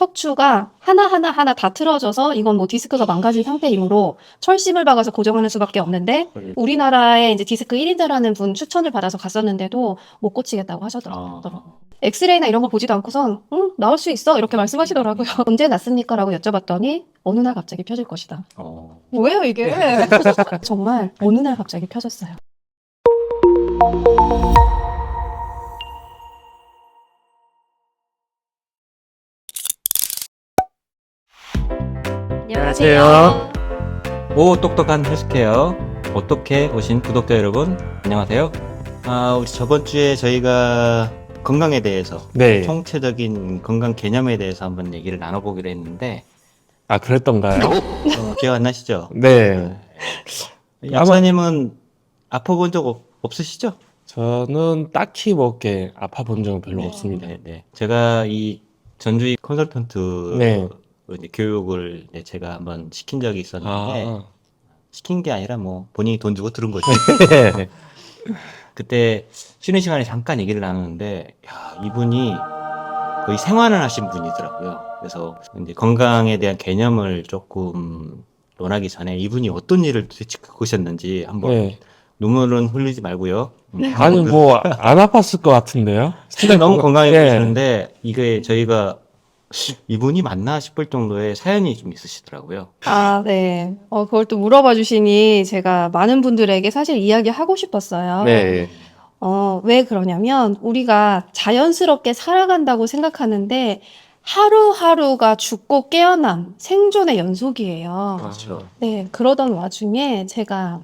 척추가 하나하나 다 틀어져서 이건 뭐 디스크가 망가진 상태이므로 철심을 박아서 고정하는 수밖에 없는데 우리나라에 이제 디스크 1인자라는 분 추천을 받아서 갔었는데도 못 고치겠다고 하셨더라고요. 엑스레이나 이런 거 보지도 않고선 나을 수 있어 이렇게 말씀하시더라고요. 언제 났습니까? 라고 여쭤봤더니 어느 날 갑자기 펴질 것이다. 뭐예요 이게? 정말 어느 날 갑자기 펴졌어요. 안녕하세요. 오 똑똑한 헬스케어 어떻게 오신 구독자 여러분 안녕하세요. 우리 저번 주에 저희가 건강에 대해서 네. 총체적인 건강 개념에 대해서 한번 얘기를 나눠보기로 했는데 아, 그랬던가요? 기억 안 나시죠? 네. 약사님은 아파본 적 없으시죠? 저는 딱히 뭐 이렇게 아파본 적은 별로 없습니다. 네. 제가 이 전주의 컨설턴트 네. 이제 교육을 이제 제가 한번 시킨 적이 있었는데 아, 시킨 게 아니라 뭐 본인이 돈 주고 들은 거죠. 네. 그때 쉬는 시간에 잠깐 얘기를 나누는데 야, 이분이 거의 생활을 하신 분이더라고요. 그래서 이제 건강에 대한 개념을 조금 논하기 전에 이분이 어떤 일을 도대체 겪으셨는지 한번 네. 눈물은 흘리지 말고요. 아니, 뭐, 안 아팠을 것 같은데요? 진짜 너무 건강해 네. 보이시는데 이게 저희가 이분이 맞나 싶을 정도의 사연이 좀 있으시더라고요. 아, 네. 그걸 또 물어봐 주시니 제가 많은 분들에게 사실 이야기하고 싶었어요. 네. 왜 그러냐면 우리가 자연스럽게 살아간다고 생각하는데 하루하루가 죽고 깨어남, 생존의 연속이에요. 그렇죠. 네, 그러던 와중에 제가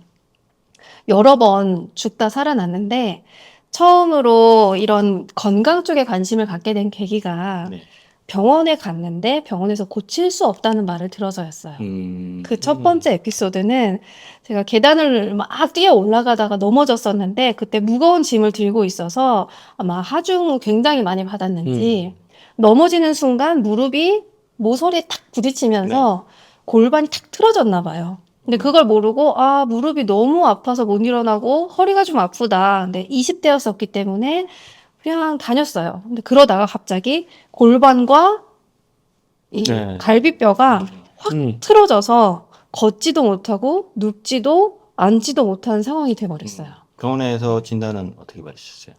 여러 번 죽다 살아났는데 처음으로 이런 건강 쪽에 관심을 갖게 된 계기가 네. 병원에 갔는데 병원에서 고칠 수 없다는 말을 들어서였어요. 그 첫 번째 에피소드는 제가 계단을 막 뛰어 올라가다가 넘어졌었는데 그때 무거운 짐을 들고 있어서 아마 하중 굉장히 많이 받았는지 넘어지는 순간 무릎이 모서리에 탁 부딪히면서 골반이 탁 틀어졌나 봐요. 근데 그걸 모르고 무릎이 너무 아파서 못 일어나고 허리가 좀 아프다. 근데 20대였었기 때문에 그냥 다녔어요. 근데 그러다가 갑자기 골반과 이 네. 갈비뼈가 확 음. 틀어져서 걷지도 못하고 눕지도 앉지도 못하는 상황이 돼버렸어요. 병원에서 진단은 어떻게 받으셨어요?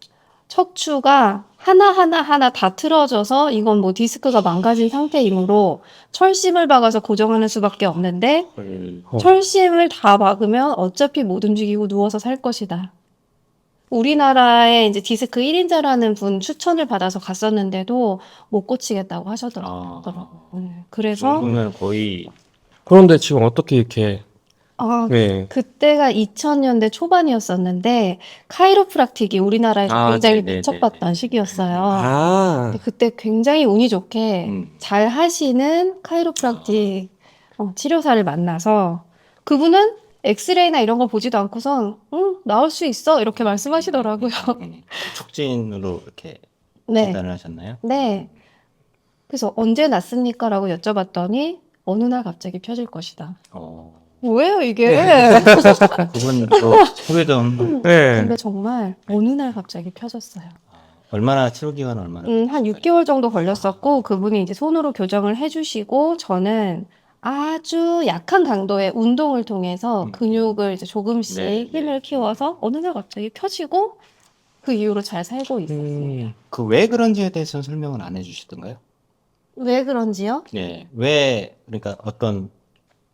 척추가 하나하나 다 틀어져서 이건 뭐 디스크가 망가진 상태이므로 철심을 박아서 고정하는 수밖에 없는데 철심을 다 박으면 어차피 못 움직이고 누워서 살 것이다. 우리나라에 이제 디스크 1인자라는 분 추천을 받아서 갔었는데도 못 고치겠다고 하셨더라고요. 그래서 그러면 거의 그런데 지금 어떻게 이렇게, 아, 네. 그때가 2000년대 초반이었었는데 카이로프락틱이 우리나라에서 아, 굉장히 네네네네. 배척받던 시기였어요. 아, 근데 그때 굉장히 운이 좋게 잘 하시는 카이로프락틱 치료사를 만나서 그분은 엑스레이나 이런 거 보지도 않고선 나을 수 있어 이렇게 말씀하시더라고요. 촉진으로 이렇게 네. 진단을 하셨나요? 네. 그래서 언제 났습니까? 라고 여쭤봤더니 어느 날 갑자기 펴질 것이다. 뭐예요 이게? 그분도 소개 좀 네. 근데 정말 어느 날 갑자기 펴졌어요. 얼마나 치료 기간 얼마나? 한 6개월 정도 걸렸었고 그분이 이제 손으로 교정을 해주시고 저는 아주 약한 강도의 운동을 통해서 근육을 이제 조금씩 네, 네. 힘을 키워서 어느 날 갑자기 펴지고 그 이후로 잘 살고 있었습니다. 그 왜 그런지에 대해서는 설명은 안 해주시던가요? 왜 그런지요? 네, 왜 그러니까 어떤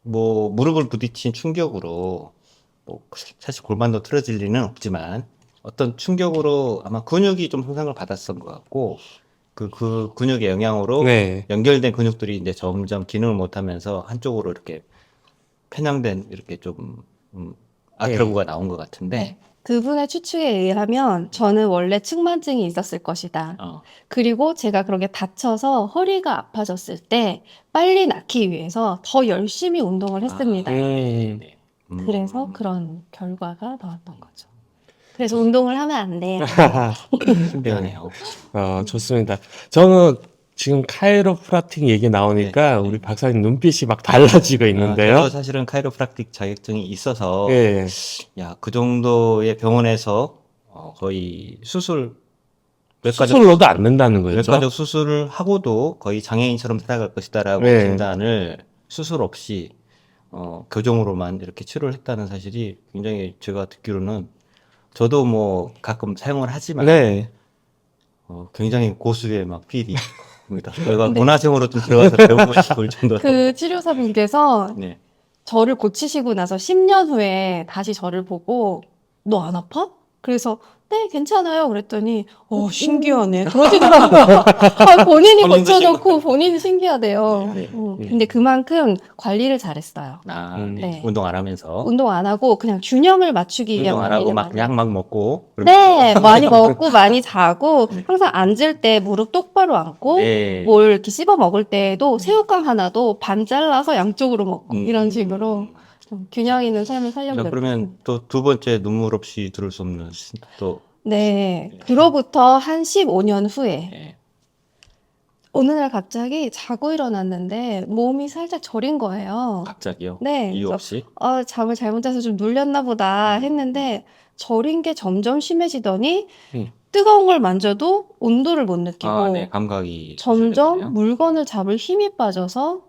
뭐 무릎을 부딪힌 충격으로 뭐 사실 골반도 틀어질 리는 없지만 어떤 충격으로 아마 근육이 좀 손상을 받았던 것 같고 그 근육의 영향으로 네. 연결된 근육들이 이제 점점 기능을 못하면서 한쪽으로 이렇게 편향된 이렇게 좀 아트러브가 나온 것 같은데 네. 그분의 추측에 의하면 저는 원래 측만증이 있었을 것이다. 그리고 제가 그렇게 다쳐서 허리가 아파졌을 때 빨리 낫기 위해서 더 열심히 운동을 했습니다. 네. 그래서 그런 결과가 나왔던 거죠. 그래서 운동을 하면 안 돼요. 신기하네요. 좋습니다. 저는 지금 카이로프라틱 얘기 나오니까 우리 박사님 눈빛이 막 달라지고 있는데요. 저도 사실은 카이로프락틱 자격증이 있어서 예. 야, 그 정도의 병원에서 거의 수술 수술로도 안 된다는 거죠. 외과적 수술을 하고도 거의 장애인처럼 살아갈 것이다라고 네. 진단을 수술 없이 교정으로만 이렇게 치료를 했다는 사실이 굉장히 제가 듣기로는 저도 뭐 가끔 사용을 하지만 네. 굉장히 고수의 막 필이입니다. 저희가 네. 문화생으로 좀 들어가서 배우고 싶을 정도로. 그 치료사분께서 네. 저를 고치시고 나서 10년 후에 다시 저를 보고 너 안 아파? 그래서 네, 괜찮아요. 그랬더니 신기하네. 그러시더라고요. 본인이 본인도 고쳐놓고 본인이 신기하대요. 네. 근데 그만큼 관리를 잘했어요. 네. 네. 운동 안 하면서. 운동 안 하고 그냥 균형을 맞추기 위한 운동 안 하고 관리를 막 많이 약 막 먹고. 네, 많이 먹고 많이 자고 항상 앉을 때 무릎 똑바로 앉고 네. 뭘 이렇게 씹어 먹을 때도 새우깡 하나도 반 잘라서 양쪽으로 먹고 이런 식으로 좀 균형 있는 삶을 살려고 그러면 또 두 번째 눈물 없이 들을 수 없는 또 네, 그로부터 한 15년 후에 네. 어느 날 갑자기 자고 일어났는데 몸이 살짝 저린 거예요. 갑자기요? 네, 이유 그래서 없이? 잠을 잘못 자서 좀 눌렸나 보다 했는데 저린 게 점점 심해지더니 뜨거운 걸 만져도 온도를 못 느끼고 네. 감각이 점점 좋아졌네요. 물건을 잡을 힘이 빠져서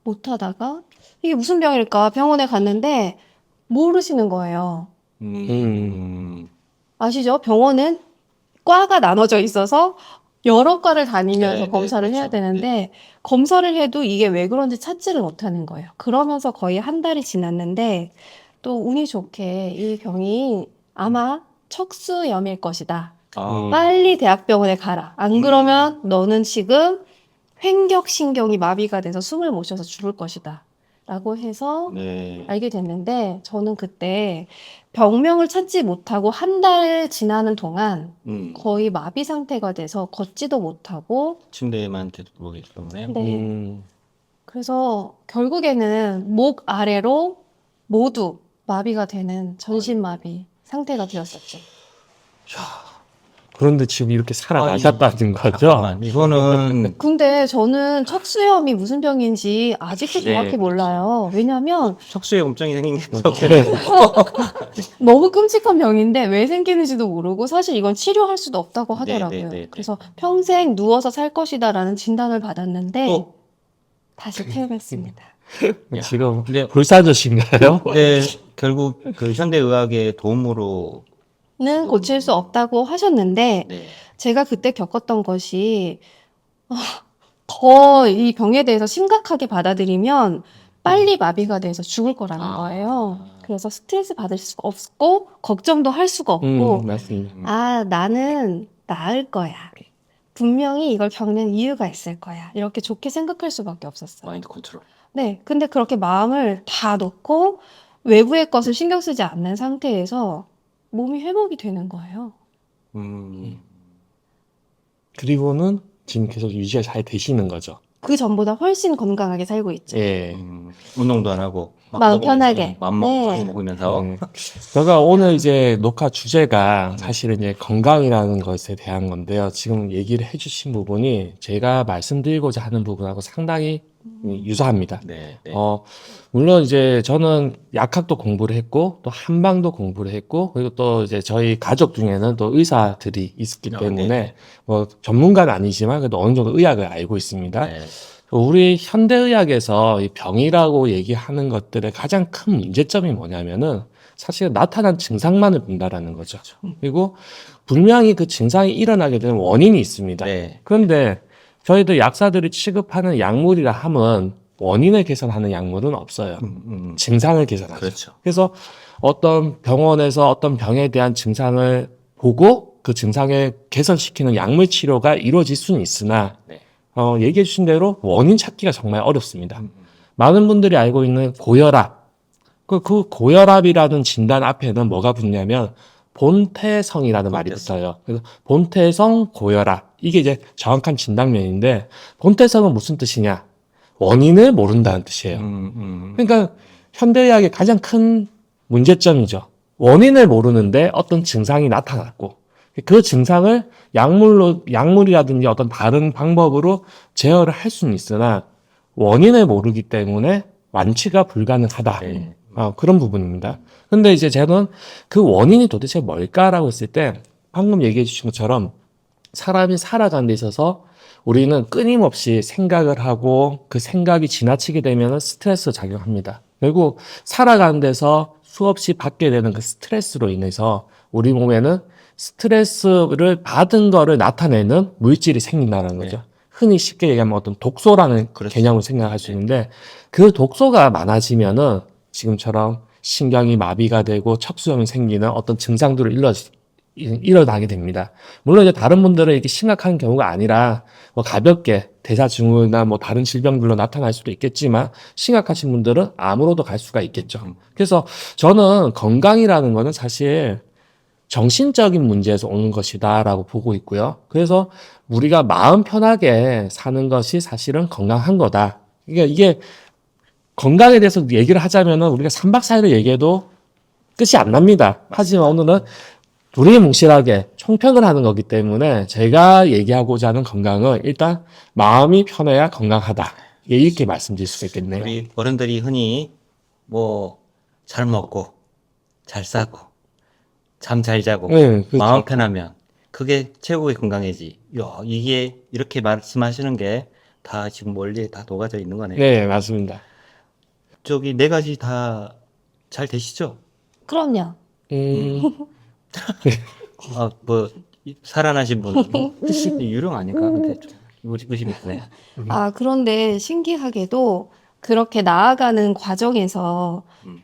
못 하다가 이게 무슨 병일까 병원에 갔는데 모르시는 거예요. 아시죠? 병원은 과가 나눠져 있어서 여러 과를 다니면서 네, 검사를 네, 해야 그렇죠. 되는데 검사를 해도 이게 왜 그런지 찾지를 못하는 거예요. 그러면서 거의 한 달이 지났는데 또 운이 좋게 이 병이 아마 척수염일 것이다. 빨리 대학병원에 가라. 안 그러면 너는 지금 횡격신경이 마비가 돼서 숨을 못 쉬어서 죽을 것이다. 라고 해서 네. 알게 됐는데 저는 그때 병명을 찾지 못하고 한 달 지나는 동안 거의 마비 상태가 돼서 걷지도 못하고 침대에만 대고 계기 때문에. 네. 그래서 결국에는 목 아래로 모두 마비가 되는 전신마비 상태가 되었었죠. 그런데 지금 이렇게 살아나셨다는 거죠? 이거는 근데 저는 척수염이 무슨 병인지 아직도 네. 정확히 몰라요. 왜냐면 척수에 염증이 생긴 게 너무 끔찍한 병인데 왜 생기는지도 모르고 사실 이건 치료할 수도 없다고 네, 하더라고요. 네. 그래서 평생 누워서 살 것이다라는 진단을 받았는데 또 다시 태어났습니다. 지금 근데 불사조신가요? 네, 결국 그 현대의학의 도움으로 는 고칠 수 없다고 하셨는데 네. 제가 그때 겪었던 것이 더 이 병에 대해서 심각하게 받아들이면 빨리 마비가 돼서 죽을 거라는 거예요. 그래서 스트레스 받을 수가 없고 걱정도 할 수가 없고 맞습니다. 나는 나을 거야. 분명히 이걸 겪는 이유가 있을 거야. 이렇게 좋게 생각할 수밖에 없었어요. 마인드 컨트롤. 네, 근데 그렇게 마음을 다 놓고 외부의 것을 신경 쓰지 않는 상태에서 몸이 회복이 되는 거예요. 그리고는 지금 계속 유지가 잘 되시는 거죠. 그 전보다 훨씬 건강하게 살고 있죠. 예. 운동도 안 하고 마음 편하게. 마음 네. 먹으면서 제가 오늘 이제 녹화 주제가 사실은 이제 건강이라는 것에 대한 건데요. 지금 얘기를 해주신 부분이 제가 말씀드리고자 하는 부분하고 상당히 유사합니다. 네. 물론 이제 저는 약학도 공부를 했고 또 한방도 공부를 했고 그리고 또 이제 저희 가족 중에는 또 의사들이 있기 때문에 네. 뭐 전문가는 아니지만 그래도 어느 정도 의학을 알고 있습니다. 네. 우리 현대의학에서 이 병이라고 얘기하는 것들의 가장 큰 문제점이 뭐냐면은 사실 나타난 증상만을 본다라는 거죠. 그리고 분명히 그 증상이 일어나게 되는 원인이 있습니다. 네. 그런데 저희들 약사들이 취급하는 약물이라 함은 원인을 개선하는 약물은 없어요. 증상을 개선하죠. 그렇죠. 그래서 어떤 병원에서 어떤 병에 대한 증상을 보고 그 증상을 개선시키는 약물 치료가 이루어질 수는 있으나 네. 얘기해 주신 대로 원인 찾기가 정말 어렵습니다. 많은 분들이 알고 있는 고혈압. 그 고혈압이라는 진단 앞에는 뭐가 붙냐면 본태성이라는 말이 붙어요. 그래서 본태성 고혈압. 이게 이제 정확한 진단명인데 본태성은 무슨 뜻이냐? 원인을 모른다는 뜻이에요. 그러니까 현대의학의 가장 큰 문제점이죠. 원인을 모르는데 어떤 증상이 나타났고 그 증상을 약물이라든지 어떤 다른 방법으로 제어를 할 수는 있으나 원인을 모르기 때문에 완치가 불가능하다. 네. 그런 부분입니다. 근데 이제 저는 그 원인이 도대체 뭘까라고 했을 때 방금 얘기해 주신 것처럼 사람이 살아가는 데 있어서 우리는 끊임없이 생각을 하고 그 생각이 지나치게 되면 스트레스 작용합니다. 결국 살아가는 데서 수없이 받게 되는 그 스트레스로 인해서 우리 몸에는 스트레스를 받은 거를 나타내는 물질이 생긴다는 거죠. 네. 흔히 쉽게 얘기하면 어떤 독소라는 그렇죠. 개념을 생각할 수 있는데 그 독소가 많아지면은 지금처럼 신경이 마비가 되고 척수염이 생기는 어떤 증상들을 일어나게 됩니다. 물론 이제 다른 분들은 이렇게 심각한 경우가 아니라 뭐 가볍게 대사증후나 뭐 다른 질병들로 나타날 수도 있겠지만 심각하신 분들은 암으로도 갈 수가 있겠죠. 그래서 저는 건강이라는 거는 사실 정신적인 문제에서 오는 것이다라고 보고 있고요. 그래서 우리가 마음 편하게 사는 것이 사실은 건강한 거다. 이게 건강에 대해서 얘기를 하자면은 우리가 3박 4일을 얘기해도 끝이 안 납니다. 하지만 오늘은 두리뭉실하게 총평을 하는 거기 때문에 제가 얘기하고자 하는 건강은 일단 마음이 편해야 건강하다. 이렇게 말씀드릴 수가 있겠네요. 우리 어른들이 흔히 뭐 잘 먹고 잘 싸고 잠 잘 자고 네, 그렇죠. 마음 편하면 그게 최고의 건강이지. 야, 이게 이렇게 말씀하시는 게 다 지금 원리에 다 녹아져 있는 거네요. 네, 맞습니다. 저기 네 가지 다 잘 되시죠? 그럼요. 뭐 살아나신 분 유령 아닌가? 근데 좀 의심이 드네. 아, 그런데 신기하게도 그렇게 나아가는 과정에서 음.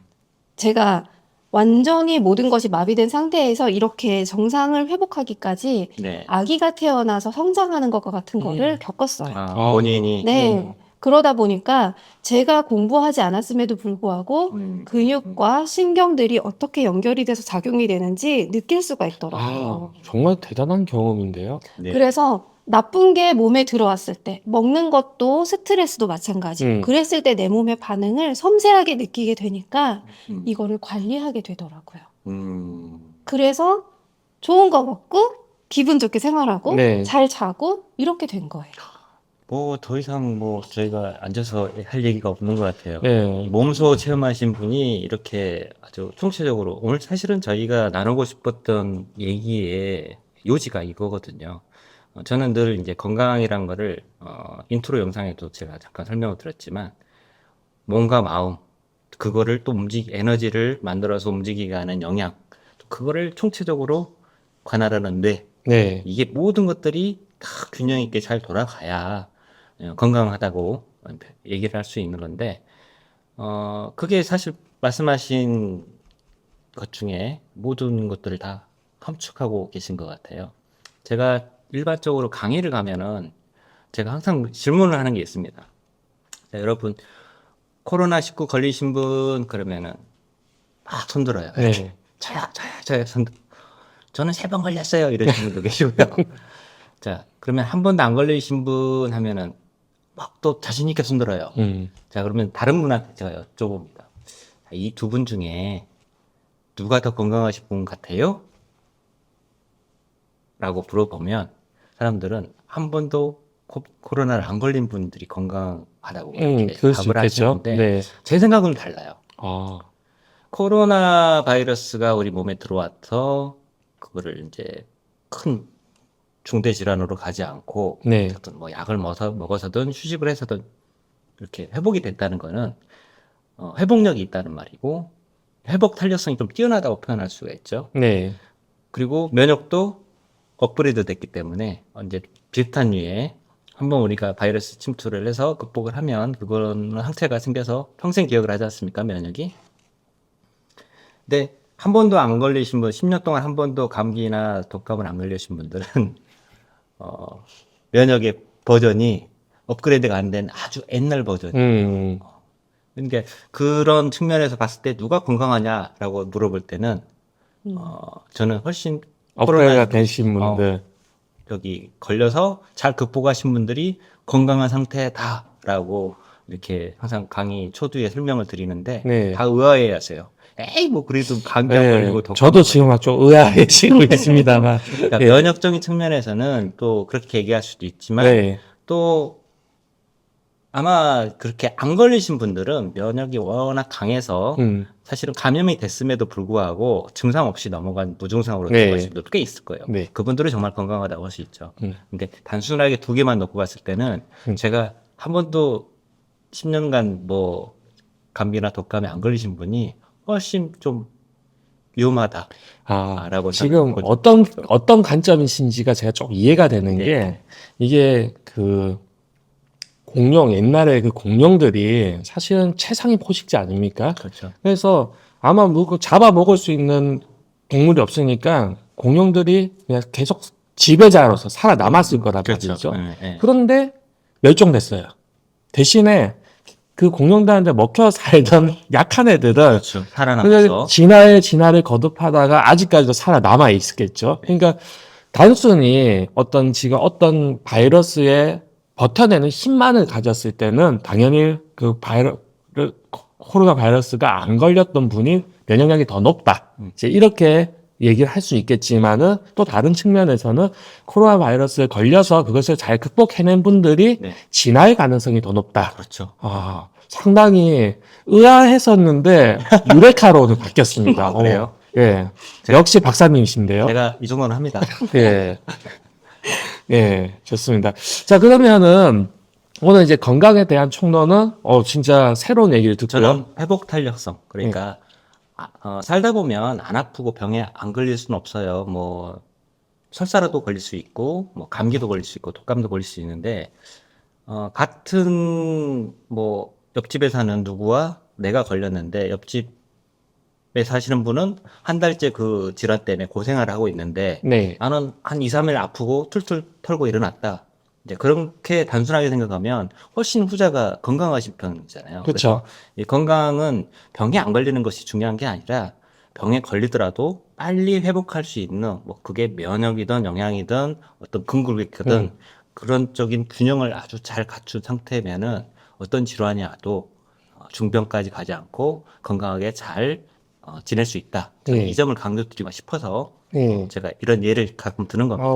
제가 완전히 모든 것이 마비된 상태에서 이렇게 정상을 회복하기까지 네. 아기가 태어나서 성장하는 것과 같은 거를 겪었어요. 본인이 네. 그러다 보니까 제가 공부하지 않았음에도 불구하고 음. 근육과 신경들이 어떻게 연결이 돼서 작용이 되는지 느낄 수가 있더라고요. 정말 대단한 경험인데요. 네. 그래서 나쁜 게 몸에 들어왔을 때 먹는 것도 스트레스도 마찬가지. 그랬을 때 내 몸의 반응을 섬세하게 느끼게 되니까 음. 이거를 관리하게 되더라고요. 음. 그래서 좋은 거 먹고 기분 좋게 생활하고 네. 잘 자고 이렇게 된 거예요. 뭐 더 이상 뭐 저희가 앉아서 할 얘기가 없는 것 같아요. 네. 몸소 체험하신 분이 이렇게 아주 총체적으로 오늘 사실은 저희가 나누고 싶었던 얘기의 요지가 이거거든요. 저는 늘 이제 건강이란 거를 인트로 영상에도 제가 잠깐 설명을 드렸지만 몸과 마음 그거를 또 에너지를 만들어서 움직이게 하는 영양 그거를 총체적으로 관할하는 뇌 네. 이게 모든 것들이 다 균형 있게 잘 돌아가야 건강하다고 얘기를 할 수 있는 건데 그게 사실 말씀하신 것 중에 모든 것들을 다 함축하고 계신 것 같아요. 제가 일반적으로 강의를 가면은 제가 항상 질문을 하는 게 있습니다. 자, 여러분 코로나19 걸리신 분 그러면은 막 손들어요. 네. 저요 저는 3번 걸렸어요. 이러신 분도 계시고요. 자, 그러면 한 번도 안 걸리신 분 하면은 막 또 자신 있게 손들어요. 자, 그러면 다른 분한테 제가 여쭤봅니다. 이 두 분 중에 누가 더 건강하신 분 같아요? 라고 물어보면 사람들은 한 번도 코로나를 안 걸린 분들이 건강하다고 이렇게 그럴 수 답을 있겠죠. 하시는데 네. 제 생각은 달라요. 아, 코로나 바이러스가 우리 몸에 들어와서 그거를 이제 큰 중대 질환으로 가지 않고 네. 어떤 뭐 약을 먹어서든 휴식을 해서든 이렇게 회복이 됐다는 거는 회복력이 있다는 말이고 회복 탄력성이 좀 뛰어나다고 표현할 수가 있죠. 네. 그리고 면역도 업그레이드 됐기 때문에 이제 비슷한 류의 한번 우리가 바이러스 침투를 해서 극복을 하면 그거는 항체가 생겨서 평생 기억을 하지 않습니까? 면역이. 근데 한 번도 안 걸리신 분, 10년 동안 한 번도 감기나 독감을 안 걸리신 분들은 면역의 버전이 업그레이드가 안 된 아주 옛날 버전. 그러니까 그런 측면에서 봤을 때 누가 건강하냐라고 물어볼 때는 저는 훨씬 업그레이드가 되신 분들. 여기 걸려서 잘 극복하신 분들이 건강한 상태다라고 이렇게 항상 강의 초두에 설명을 드리는데 네. 다 의아해 하세요. 에이 뭐 그래도 감기 안 네. 걸리고 독감 저도 지금 막 좀 의아해지고 있습니다만. 그러니까 네. 면역적인 측면에서는 또 그렇게 얘기할 수도 있지만 네. 또 아마 그렇게 안 걸리신 분들은 면역이 워낙 강해서 사실은 감염이 됐음에도 불구하고 증상 없이 넘어간 무증상으로 네. 들어가신 분들도 꽤 있을 거예요. 네. 그분들은 정말 건강하다고 할 수 있죠. 근데 단순하게 2개만 놓고 봤을 때는 제가 한 번도 10년간 뭐 감기나 독감에 안 걸리신 분이 훨씬 좀 위험하다. 라고 지금 생각하거든요. 어떤 관점이신지가 제가 좀 이해가 되는 네. 게, 이게 그 공룡, 옛날에 그 공룡들이 사실은 최상위 포식자 아닙니까? 그렇죠. 그래서 아마 뭐 잡아 먹을 수 있는 동물이 없으니까 공룡들이 그냥 계속 지배자로서 살아남았을 거란 그렇죠. 말이죠. 네, 네. 그런데 멸종됐어요. 대신에 그 공룡들한테 먹혀 살던 약한 애들은 그렇죠. 그냥 살아남아서. 진화를 거듭하다가 아직까지도 살아남아 있겠죠. 그러니까 단순히 지금 어떤 바이러스에 버텨내는 힘만을 가졌을 때는 당연히 코로나 바이러스가 안 걸렸던 분이 면역력이 더 높다. 이제 이렇게 얘기를 할 수 있겠지만은 또 다른 측면에서는 코로나 바이러스에 걸려서 그것을 잘 극복해낸 분들이 네. 진화의 가능성이 더 높다. 그렇죠. 상당히 의아했었는데 유레카로 바뀌었습니다. 그래요? 예. 역시 박사님이신데요. 제가 이 정도는 합니다. 예. 예, 좋습니다. 자, 그러면은 오늘 이제 건강에 대한 총론은 진짜 새로운 얘기를 듣고요. 저는 회복 탄력성. 그러니까 살다 보면 안 아프고 병에 안 걸릴 수는 없어요. 뭐 설사라도 걸릴 수 있고, 뭐 감기도 걸릴 수 있고, 독감도 걸릴 수 있는데 같은 뭐 옆집에 사는 누구와 내가 걸렸는데 옆집에 사시는 분은 한 달째 그 질환 때문에 고생을 하고 있는데 네. 나는 한 2, 3일 아프고 툴툴 털고 일어났다. 이제 그렇게 단순하게 생각하면 훨씬 후자가 건강하신 편이잖아요. 그렇죠. 그래서 이 건강은 병에 안 걸리는 것이 중요한 게 아니라 병에 걸리더라도 빨리 회복할 수 있는 뭐 그게 면역이든 영양이든 어떤 근골격이든 그런 쪽인 균형을 아주 잘 갖춘 상태면은 어떤 질환이 와도 중병까지 가지 않고 건강하게 잘 지낼 수 있다. 저는 네. 이 점을 강조드리고 싶어서 네. 제가 이런 예를 가끔 드는 겁니다.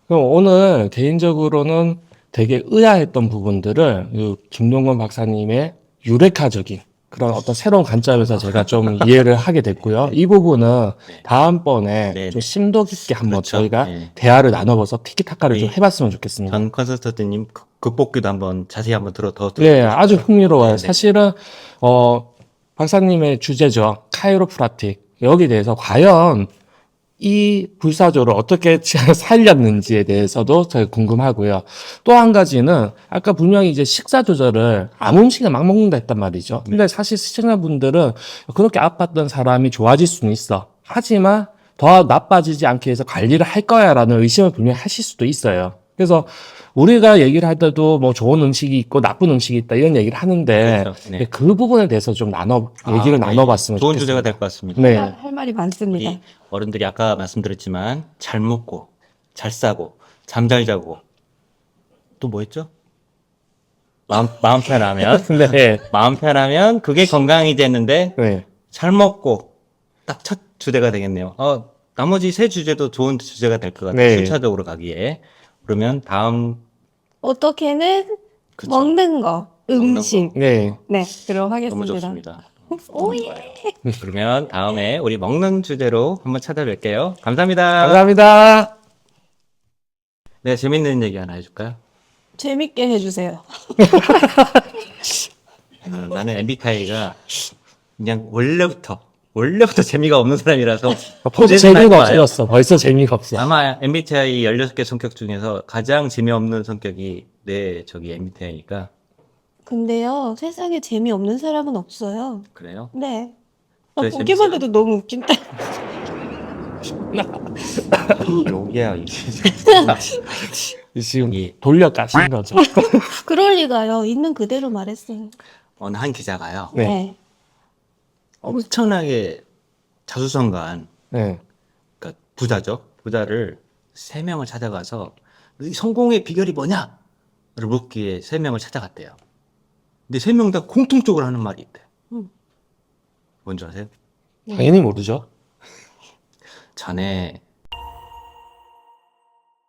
그럼 오늘 개인적으로는 되게 의아했던 부분들을 이 김동건 박사님의 유레카적인 그런 어떤 새로운 관점에서 제가 좀 이해를 하게 됐고요. 이 부분은 다음번에 네. 좀 심도 깊게 한번 그렇죠. 저희가 네. 대화를 나눠봐서 티키타카를 좀 네. 해봤으면 좋겠습니다. 전 컨설턴트님 극복기도 한번 자세히 한번 더 네, 아주 흥미로워요. 네, 네. 사실은 박사님의 주제죠. 카이로프라틱. 여기 대해서 과연 이 불사조를 어떻게 살렸는지에 대해서도 제가 궁금하고요. 또 한 가지는 아까 분명히 이제 식사 조절을 아무 음식을 막 먹는다 했단 말이죠. 근데 사실 시청자분들은 그렇게 아팠던 사람이 좋아질 수는 있어. 하지만 더 나빠지지 않기 위해서 관리를 할 거야라는 의심을 분명히 하실 수도 있어요. 그래서 우리가 얘기를 할 때도 뭐 좋은 음식이 있고 나쁜 음식이 있다 이런 얘기를 하는데 그렇죠. 네. 그 부분에 대해서 좀 얘기를 네. 나눠봤으면 좋은 좋겠습니다. 주제가 될 것 같습니다. 네. 할 말이 많습니다. 우리 어른들이 아까 말씀드렸지만 잘 먹고 잘 싸고 잠 잘 자고 또 뭐 했죠? 마음 편하면 네. 마음 편하면 그게 건강이 되는데 네. 잘 먹고 딱 첫 주제가 되겠네요. 나머지 3주제도 좋은 주제가 될 것 같아요. 네. 순차적으로 가기에. 그러면 다음 어떻게는 그쵸. 먹는 거, 먹는 음식. 네. 네, 그럼 너무 하겠습니다. 좋습니다. 오예. 그러면 다음에 우리 먹는 주제로 한번 찾아뵐게요. 감사합니다. 감사합니다. 네, 재밌는 얘기 하나 해줄까요? 재밌게 해주세요. 나는 MBTI가 그냥 원래부터 재미가 없는 사람이라서 벌써 이제는 재미가 알 거예요. 없어졌어. 벌써 재미가 없어. 아마 MBTI 16개 성격 중에서 가장 재미없는 성격이 저기 MBTI니까 근데요, 세상에 재미없는 사람은 없어요. 그래요. 네. 그래, 보기만 재밌어요? 해도 너무 웃긴다. 여기야 이게. 지금 예. 돌려 까신 거죠. 그럴 리가요. 있는 그대로 말했어요. 어느 한 기자가요. 네. 네. 엄청나게 자수성가한 네. 그러니까 부자죠. 부자를 3명을 찾아가서 이 성공의 비결이 뭐냐를 묻기에 3명을 찾아갔대요. 근데 3명 다 공통적으로 하는 말이 있대. 뭔지 아세요? 당연히 모르죠. 전에